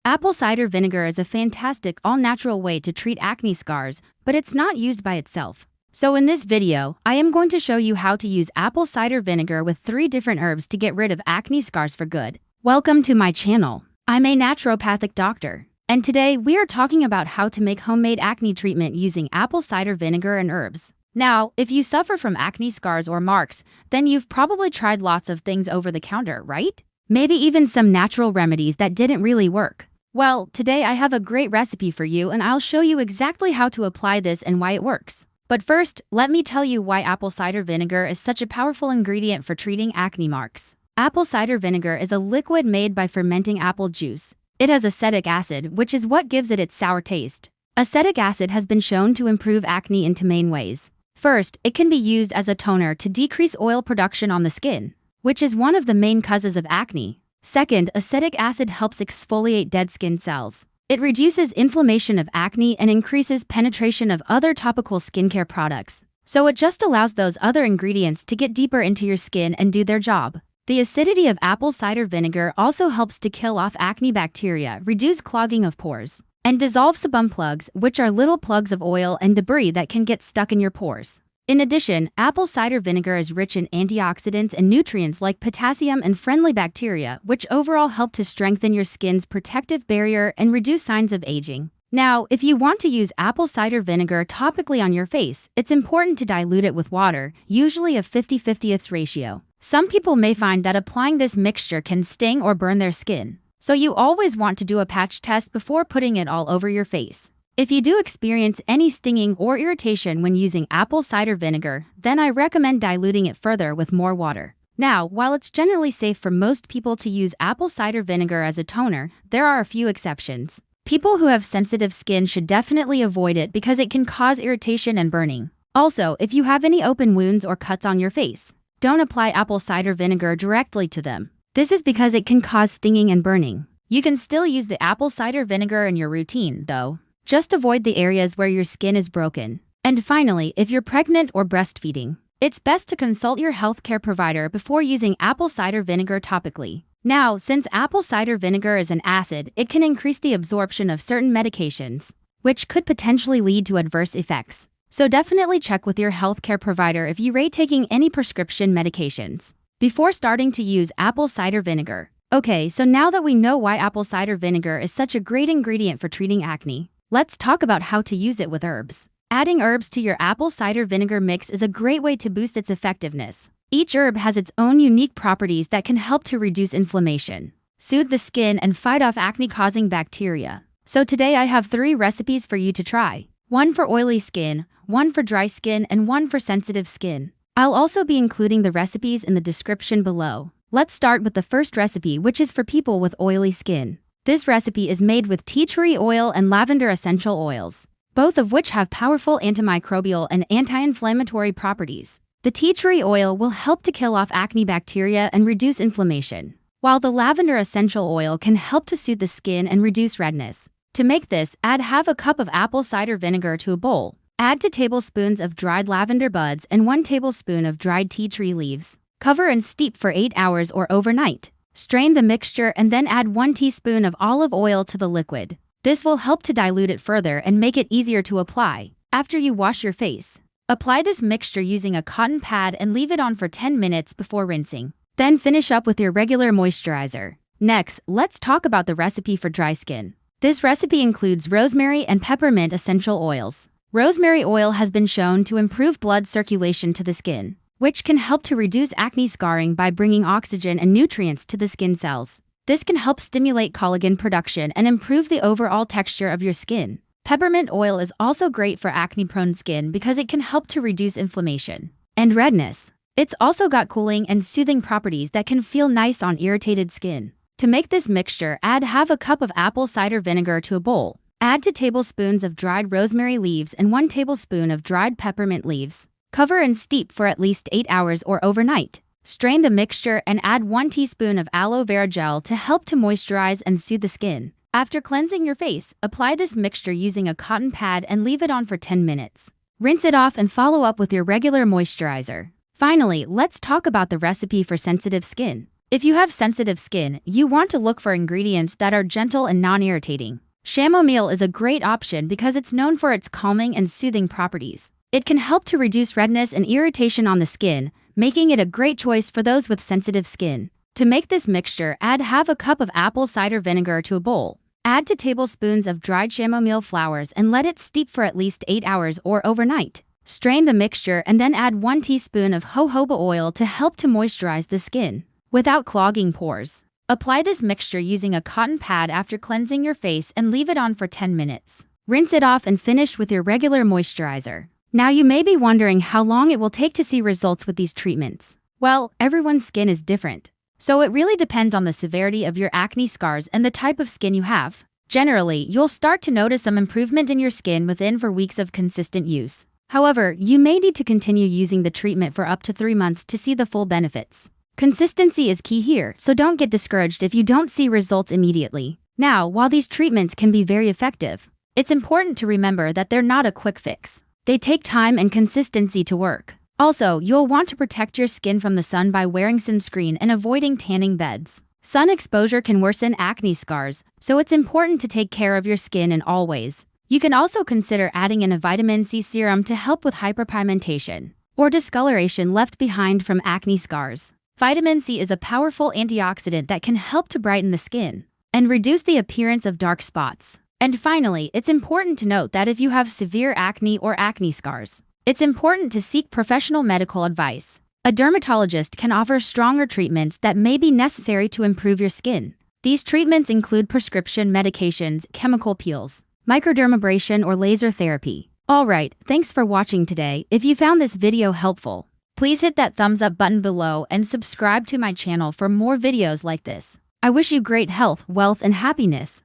Apple cider vinegar is a fantastic all-natural way to treat acne scars, but it's not used by itself. So in this video, I am going to show you how to use apple cider vinegar with 3 different herbs to get rid of acne scars for good. Welcome to my channel. I'm a naturopathic doctor, and today we are talking about how to make homemade acne treatment using apple cider vinegar and herbs. Now, if you suffer from acne scars or marks, then you've probably tried lots of things over the counter, right? Maybe even some natural remedies that didn't really work. Well, today I have a great recipe for you and I'll show you exactly how to apply this and why it works. But first, let me tell you why apple cider vinegar is such a powerful ingredient for treating acne marks. Apple cider vinegar is a liquid made by fermenting apple juice. It has acetic acid, which is what gives it its sour taste. Acetic acid has been shown to improve acne in 2 main ways. First, it can be used as a toner to decrease oil production on the skin, which is one of the main causes of acne. Second, acetic acid helps exfoliate dead skin cells. It reduces inflammation of acne and increases penetration of other topical skincare products. So it just allows those other ingredients to get deeper into your skin and do their job. The acidity of apple cider vinegar also helps to kill off acne bacteria, reduce clogging of pores, and dissolve sebum plugs, which are little plugs of oil and debris that can get stuck in your pores. In addition, apple cider vinegar is rich in antioxidants and nutrients like potassium and friendly bacteria, which overall help to strengthen your skin's protective barrier and reduce signs of aging. Now, if you want to use apple cider vinegar topically on your face, it's important to dilute it with water, usually a 50-50th ratio. Some people may find that applying this mixture can sting or burn their skin, so you always want to do a patch test before putting it all over your face. If you do experience any stinging or irritation when using apple cider vinegar, then I recommend diluting it further with more water. Now, while it's generally safe for most people to use apple cider vinegar as a toner, there are a few exceptions. People who have sensitive skin should definitely avoid it because it can cause irritation and burning. Also, if you have any open wounds or cuts on your face, don't apply apple cider vinegar directly to them. This is because it can cause stinging and burning. You can still use the apple cider vinegar in your routine, though. Just avoid the areas where your skin is broken. And finally, if you're pregnant or breastfeeding, it's best to consult your healthcare provider before using apple cider vinegar topically. Now, since apple cider vinegar is an acid, it can increase the absorption of certain medications, which could potentially lead to adverse effects. So definitely check with your healthcare provider if you rate taking any prescription medications before starting to use apple cider vinegar. Okay, so now that we know why apple cider vinegar is such a great ingredient for treating acne, let's talk about how to use it with herbs. Adding herbs to your apple cider vinegar mix is a great way to boost its effectiveness. Each herb has its own unique properties that can help to reduce inflammation, soothe the skin, and fight off acne-causing bacteria. So today I have 3 recipes for you to try. 1 for oily skin, 1 for dry skin, and 1 for sensitive skin. I'll also be including the recipes in the description below. Let's start with the first recipe, which is for people with oily skin. This recipe is made with tea tree oil and lavender essential oils, both of which have powerful antimicrobial and anti-inflammatory properties. The tea tree oil will help to kill off acne bacteria and reduce inflammation, while the lavender essential oil can help to soothe the skin and reduce redness. To make this, add half a cup of apple cider vinegar to a bowl. Add 2 tablespoons of dried lavender buds and 1 tablespoon of dried tea tree leaves. Cover and steep for 8 hours or overnight. Strain the mixture and then add 1 teaspoon of olive oil to the liquid. This will help to dilute it further and make it easier to apply. After you wash your face, apply this mixture using a cotton pad and leave it on for 10 minutes before rinsing. Then finish up with your regular moisturizer. Next, let's talk about the recipe for dry skin. This recipe includes rosemary and peppermint essential oils. Rosemary oil has been shown to improve blood circulation to the skin, which can help to reduce acne scarring by bringing oxygen and nutrients to the skin cells. This can help stimulate collagen production and improve the overall texture of your skin. Peppermint oil is also great for acne-prone skin because it can help to reduce inflammation and redness. It's also got cooling and soothing properties that can feel nice on irritated skin. To make this mixture, add half a cup of apple cider vinegar to a bowl. Add 2 tablespoons of dried rosemary leaves and 1 tablespoon of dried peppermint leaves. Cover and steep for at least 8 hours or overnight. Strain the mixture and add 1 teaspoon of aloe vera gel to help to moisturize and soothe the skin. After cleansing your face, apply this mixture using a cotton pad and leave it on for 10 minutes. Rinse it off and follow up with your regular moisturizer. Finally, let's talk about the recipe for sensitive skin. If you have sensitive skin, you want to look for ingredients that are gentle and non-irritating. Chamomile is a great option because it's known for its calming and soothing properties. It can help to reduce redness and irritation on the skin, making it a great choice for those with sensitive skin. To make this mixture, add half a cup of apple cider vinegar to a bowl. Add 2 tablespoons of dried chamomile flowers and let it steep for at least 8 hours or overnight. Strain the mixture and then add 1 teaspoon of jojoba oil to help to moisturize the skin without clogging pores. Apply this mixture using a cotton pad after cleansing your face and leave it on for 10 minutes. Rinse it off and finish with your regular moisturizer. Now you may be wondering how long it will take to see results with these treatments. Well, everyone's skin is different, so it really depends on the severity of your acne scars and the type of skin you have. Generally, you'll start to notice some improvement in your skin within 4 weeks of consistent use. However, you may need to continue using the treatment for up to 3 months to see the full benefits. Consistency is key here, so don't get discouraged if you don't see results immediately. Now, while these treatments can be very effective, it's important to remember that they're not a quick fix. They take time and consistency to work. Also, you'll want to protect your skin from the sun by wearing sunscreen and avoiding tanning beds. Sun exposure can worsen acne scars, so it's important to take care of your skin in all ways. You can also consider adding in a vitamin C serum to help with hyperpigmentation or discoloration left behind from acne scars. Vitamin C is a powerful antioxidant that can help to brighten the skin and reduce the appearance of dark spots. And finally, it's important to note that if you have severe acne or acne scars, it's important to seek professional medical advice. A dermatologist can offer stronger treatments that may be necessary to improve your skin. These treatments include prescription medications, chemical peels, microdermabrasion, or laser therapy. Alright, thanks for watching today. If you found this video helpful, please hit that thumbs up button below and subscribe to my channel for more videos like this. I wish you great health, wealth, and happiness.